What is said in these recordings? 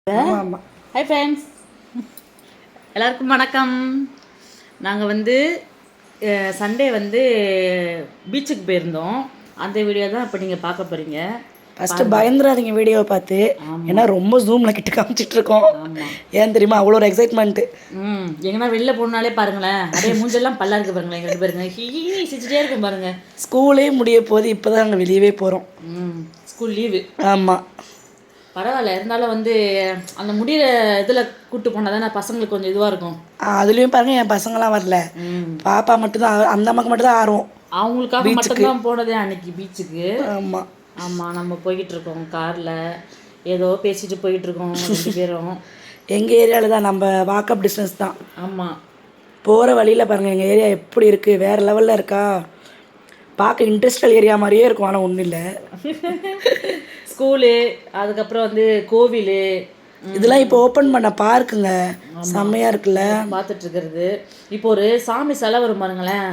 Hi friends, எல்லாருக்கும் வணக்கம். நாங்கள் சண்டே பீச்சுக்கு போயிருந்தோம். அந்த வீடியோ தான் இப்போ நீங்கள் பார்க்க போகிறீங்க. ஃபஸ்ட்டு பயந்துடாதீங்க வீடியோவை பார்த்து. ஏன்னா ரொம்ப ஜூமில் கிட்ட காமிச்சிட்ருக்கோம். ஏன் தெரியுமா, அவ்வளோ ஒரு எக்ஸைட்மெண்ட்டு. எங்கன்னா வெளில போனாலே பாருங்களேன், அப்படியே மூஞ்செல்லாம் பல்லா இருக்கு பாருங்களேன். எங்கள் பாருங்க சிரிச்சிட்டே இருக்கும் பாருங்க. ஸ்கூலே முடிய போது இப்போ தான் நாங்கள் வெளியவே போகிறோம். School leave. ஆமாம், பரவாயில்ல. இருந்தாலும் அந்த முடிகிற இதில் கூப்பிட்டு போனால் தானே பசங்களுக்கு கொஞ்சம் இதுவாக இருக்கும். அதுலேயும் பாருங்கள், என் பசங்களாம் வரல. பாப்பா மட்டும்தான், அந்த அம்மாக்கு மட்டும்தான் ஆர்வம். அவங்களுக்காக மட்டும்தான் போனதே அன்னைக்கு பீச்சுக்கு. ஆமாம் ஆமாம், நம்ம போய்கிட்டுருக்கோம் காரில். ஏதோ பேசிட்டு போயிட்டுருக்கோம் 2 பேரும். எங்கள் ஏரியாவில் தான், நம்ம வாக்கப் டிஸ்டன்ஸ் தான். ஆமாம், போகிற வழியில் பாருங்கள் எங்கள் ஏரியா எப்படி இருக்குது, வேறு லெவலில் இருக்கா. பார்க்க இண்டஸ்ட்ரியல் ஏரியா மாதிரியே இருக்கும், ஆனால் ஒன்றும் இல்லை. ஸ்கூலு, அதுக்கப்புறம் கோவில், இதெல்லாம் இப்போ ஓப்பன் பண்ண பார்க்குங்க, செம்மையாக இருக்குல்ல பார்த்துட்ருக்கிறது. இப்போ ஒரு சாமி சிலை வரும் பாருங்களேன்,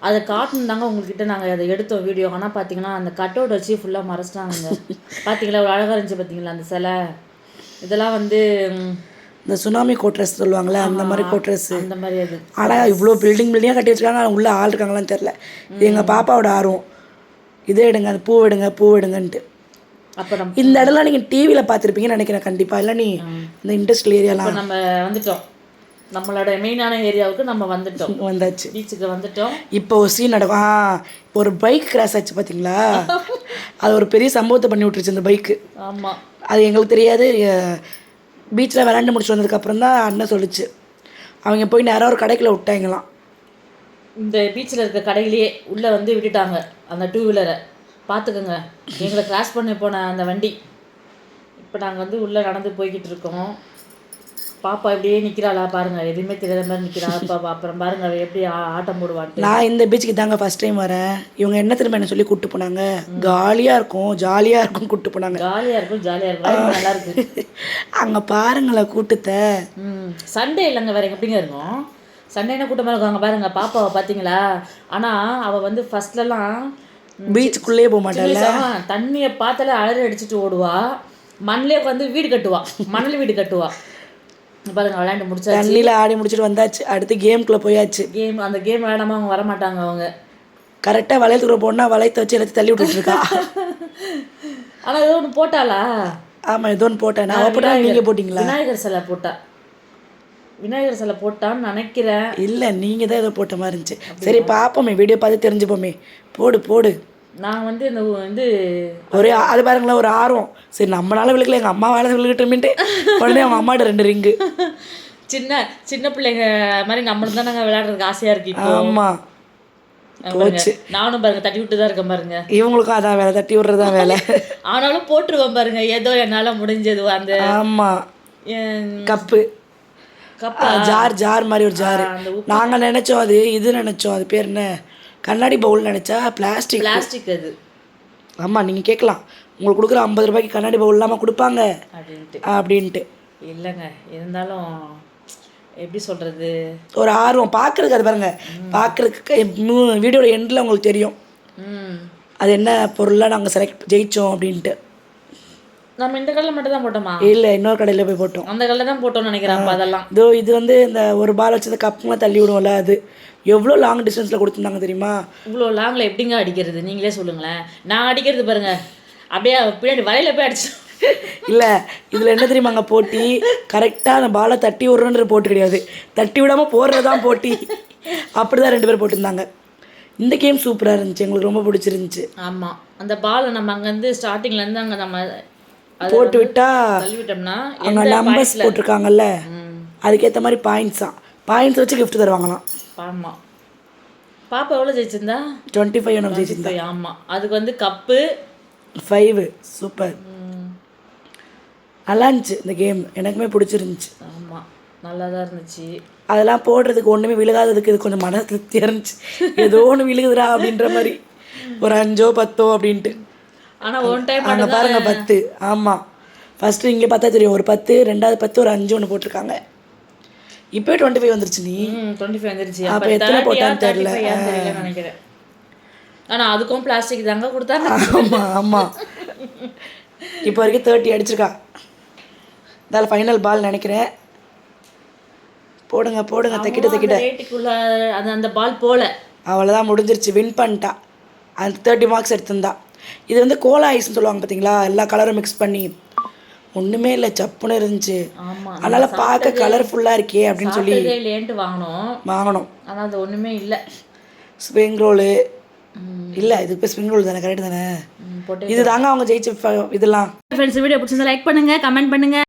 அதை காட்டணுந்தாங்க உங்கள்கிட்ட. நாங்கள் அதை எடுத்தோம் வீடியோ. ஆனால் பார்த்தீங்கன்னா அந்த கட் அவுட் வச்சு ஃபுல்லாக மறைச்சிட்டாங்க. பார்த்தீங்களா, ஒரு அழகாக இருந்துச்சு பார்த்தீங்களா அந்த சிலை. இதெல்லாம் இந்த சுனாமி கோட்ரஸ் சொல்லுவாங்களே, அந்த மாதிரி கோட்ரஸ், அந்த மாதிரி. அது ஆனால் இவ்வளோ பில்டிங்காக கட்டி வச்சுருக்காங்க, உள்ளே ஆள் இருக்காங்களான்னு தெரில. எங்கள் பாப்பாவோட ஆர்வம், இதே எடுங்க, அந்த பூ எடுங்கன்ட்டு. அப்புறம் இந்த இடம்லாம் நீங்கள் டிவியில் பார்த்துருப்பீங்கன்னு நினைக்கிறேன் கண்டிப்பாக. இல்லை நீ இந்த இண்டஸ்ட்ரியல் ஏரியாலாம் நம்ம வந்துட்டோம். நம்மளோட மெயினான ஏரியாவுக்கு நம்ம வந்தாச்சு, பீச்சுக்கு வந்துட்டோம். இப்போ ஒரு சீன் நடக்கும். ஒரு பைக் கிராஸ் ஆச்சு பார்த்தீங்களா, அது ஒரு பெரிய சம்பவத்தை பண்ணி விட்டுருச்சு அந்த பைக்கு. ஆமாம், அது எங்களுக்கு தெரியாது. பீச்சில் விளாண்டு முடிச்சு வந்ததுக்கப்புறம் தான் அண்ணன் சொல்லிச்சு. அவங்க போய் நேராக ஒரு கடைக்குள்ள விட்டாங்களாம். இந்த பீச்சில் இருக்க கடையிலேயே உள்ளே விட்டுட்டாங்க அந்த 2 வீலரை. பார்த்துக்கோங்க, எங்களை கிராஸ் பண்ணி போன அந்த வண்டி. இப்போ நாங்கள் உள்ளே நடந்து போய்கிட்டு இருக்கோம். பாப்பா இப்படியே நிற்கிறாளா பாருங்கள், எதுவுமே தெரியாத மாதிரி நிற்கிறா. பாப்பா அப்புறம் பாருங்கள் அவள் எப்படி ஆட்டம் போடுவான்ட்டு. நான் இந்த பீச்சுக்கு தாங்க ஃபஸ்ட் டைம் வரேன். இவங்க என்ன திரும்ப என்ன சொல்லி கூப்பிட்டு போனாங்க, ஜாலியாக இருக்கும் கூப்பிட்டு போனாங்க. ஜாலியாக இருக்கும் நல்லா இருக்கு. அங்கே பாருங்களேன் கூட்டத்தை. சண்டே இல்லைங்க, வேறு எப்படிங்க இருக்கும். சண்டேனா கூட்டமாக இருக்கும். பாருங்க பாப்பாவை பார்த்தீங்களா. ஆனால் அவள் ஃபஸ்ட்லலாம் பீச்சுக்குள்ளேயே போக மாட்டாள். தண்ணியை பார்த்தாலே அலறி அடிச்சுட்டு ஓடுவா. மண்ணிலே வீடு கட்டுவா, மணல் வீடு கட்டுவா. பாருங்க, விளையாண்டு முடிச்சா, தண்ணியில் ஆடி முடிச்சுட்டு வந்தாச்சு. அடுத்து கேமுக்குள்ளே போயாச்சு. அந்த கேம் விளையாடாமல் அவங்க வரமாட்டாங்க. அவங்க கரெக்டாக வளையத்துக்குள்ள போனால் வளையத்தை வச்சு எல்லாத்தையும் தள்ளி விட்டுருக்கா. ஆனால் ஏதோ ஒன்று போட்டாளா? ஆமாம், ஏதோ ஒன்று போட்டேன். நான் போட்டா, நீங்கள் போட்டிங்களா? விநாயகர் சிலை போட்டான்னு நினைக்கிறேன். இல்லை, நீங்கள் தான் ஏதோ போட்ட மாதிரி இருந்துச்சு. சரி பார்ப்போமே, வீடியோ பார்த்து தெரிஞ்சுப்போமே. போடு. நான் இந்த ஒரே அது பாருங்களேன், ஒரு ஆர்வம். சரி நம்மளால விழுக்கல, எங்கள் அம்மா வேலை விழுக்கிட்டோமேட்டு உடனே அவங்க அம்மாட்ட 2 ரிங்கு. சின்ன பிள்ளைங்க மாதிரி நம்மளுக்கு தான் நாங்கள் விளையாடுறதுக்கு ஆசையாக இருக்கு. ஆமாம், போச்சு. நானும் பாருங்க தட்டி விட்டு தான் இருக்கேன் பாருங்க. இவங்களுக்கும் அதான் வேலை, தட்டி விடுறதான் வேலை. ஆனாலும் போட்டுருவேன் பாருங்க, ஏதோ என்னால் முடிஞ்சது. அந்த ஆமாம், கப்பு ஜார் மாதிரி ஒரு ஜாரு. நாங்கள் நினச்சோம் இது நினச்சோம், அது பேர் என்ன, கண்ணாடி பவுல் நினச்சா பிளாஸ்டிக். அது. ஆமாம், நீங்கள் கேட்கலாம், உங்களுக்கு கொடுக்குற 50 ரூபாய்க்கு கண்ணாடி பவுல் இல்லாமல் கொடுப்பாங்க அப்படின்ட்டு. இல்லைங்க, இருந்தாலும் எப்படி சொல்கிறது, ஒரு ஆர்வம் பார்க்குறதுக்கு. அது பாருங்க, பார்க்குறதுக்கு வீடியோட எண்டில் உங்களுக்கு தெரியும் அது என்ன பொருளாக நாங்கள் ஜெயித்தோம் அப்படின்ட்டு. நம்ம இந்த கடையில் மட்டும் தான் போட்டோமா? இல்லை, இன்னொரு கடையில் போய் போட்டோம். அந்த கடையில் தான் போட்டோம்னு நினைக்கிறேன். அதெல்லாம் இது இந்த ஒரு பால் வச்சு கப்புலாம் தள்ளி விடுவோம்ல, அது எவ்வளோ லாங் டிஸ்டன்ஸில் கொடுத்துருந்தாங்க தெரியுமா? இவ்வளோ லாங்கில் எப்படிங்க அடிக்கிறது, நீங்களே சொல்லுங்களேன். நான் அடிக்கிறது பாருங்க, அப்படியே பின்னாடி வலையில் போய் அடிச்சு. இல்லை, இதில் என்ன தெரியுமாங்க போட்டி, கரெக்டாக அந்த பாலை தட்டி விடுறன்ற போட்டு கிடையாது, தட்டி விடாமல் போடுறது தான் போட்டி. அப்படி தான் 2 பேர் போட்டிருந்தாங்க. இந்த கேம் சூப்பராக இருந்துச்சு, எங்களுக்கு ரொம்ப பிடிச்சிருந்துச்சு. ஆமாம், அந்த பாலை நம்ம அங்கேருந்து ஸ்டார்டிங்லேருந்து அங்கே நம்ம போட்டு விட்டா தள்ளிவிட்டோம்னா அங்கே நம்பர்ஸ் போட்டிருக்காங்கல்ல, அதுக்கேற்ற மாதிரி பாயிண்ட்ஸ் வச்சு கிஃப்ட் தருவாங்களாம். ஆமாம், பாப்பா எவ்வளோ ஜெயிச்சிருந்தா? 25 ஜெயிச்சிருந்தா. ஆமாம், அதுக்கு கப்பு 5. சூப்பர், நல்லா இருந்துச்சு இந்த கேம், எனக்குமே பிடிச்சிருந்துச்சு. ஆமாம், நல்லா தான் இருந்துச்சு. அதெல்லாம் போடுறதுக்கு ஒன்றுமே விழுகாததுக்கு இது கொஞ்சம் மன திருப்தியாக இருந்துச்சு. ஏதோ ஒன்று விழுகுதுடா அப்படின்ற மாதிரி, ஒரு 5 10 அப்படின்ட்டு. ஆனால் ஒன் டைம் அங்கே பாருங்க 10. ஆமாம், ஃபஸ்ட்டு இங்கே பார்த்தா தெரியும், ஒரு 10, 2வது 10, ஒரு 5 ஒன்று போட்டிருக்காங்க. இப்போ 25 வந்துருச்சு. நீ 25 வந்துருச்சு. அப்போ எத்தனை போட்டான்னு தெரியல நினைக்கிறேன். ஆனால் அதுக்கும் பிளாஸ்டிக் தாங்க கொடுத்தாங்க. ஆமாம், இப்போ வரைக்கும் 30 அடிச்சிருக்கா. இதால் ஃபைனல் பால் நினைக்கிறேன். போடுங்க போடுங்க, தைக்கிட்ட ரேட்டுக்குள்ள அந்த பால் போல. அவ்வளோதான், முடிஞ்சிருச்சு. வின் பண்ணிட்டா. அந்த 30 மார்க்ஸ் எடுத்திருந்தா. இது வந்து கோலா ஐஸ்ன்னு சொல்லுவாங்க பார்த்தீங்களா, எல்லா கலரும் மிக்ஸ் பண்ணி. ஒன்றுமே இல்லை, சப்புன்னு இருந்துச்சு. அதனால் பார்க்க கலர்ஃபுல்லாக இருக்கே அப்படின்னு சொல்லி இல்லையன்ட்டு வாங்கணும். ஆனால் அது ஒன்றுமே இல்லை. ஸ்ப்ரிங் ரோலு இல்லை, இது இப்போ ஸ்ப்ரிங் ரோல் தானே, கரெக்டு தானே. இது தாங்க அவங்க ஜெயிச்ச இதெல்லாம். ஃப்ரெண்ட்ஸ், வீடியோ பிடிச்சிருந்தா லைக் பண்ணுங்கள், கமெண்ட் பண்ணுங்கள்.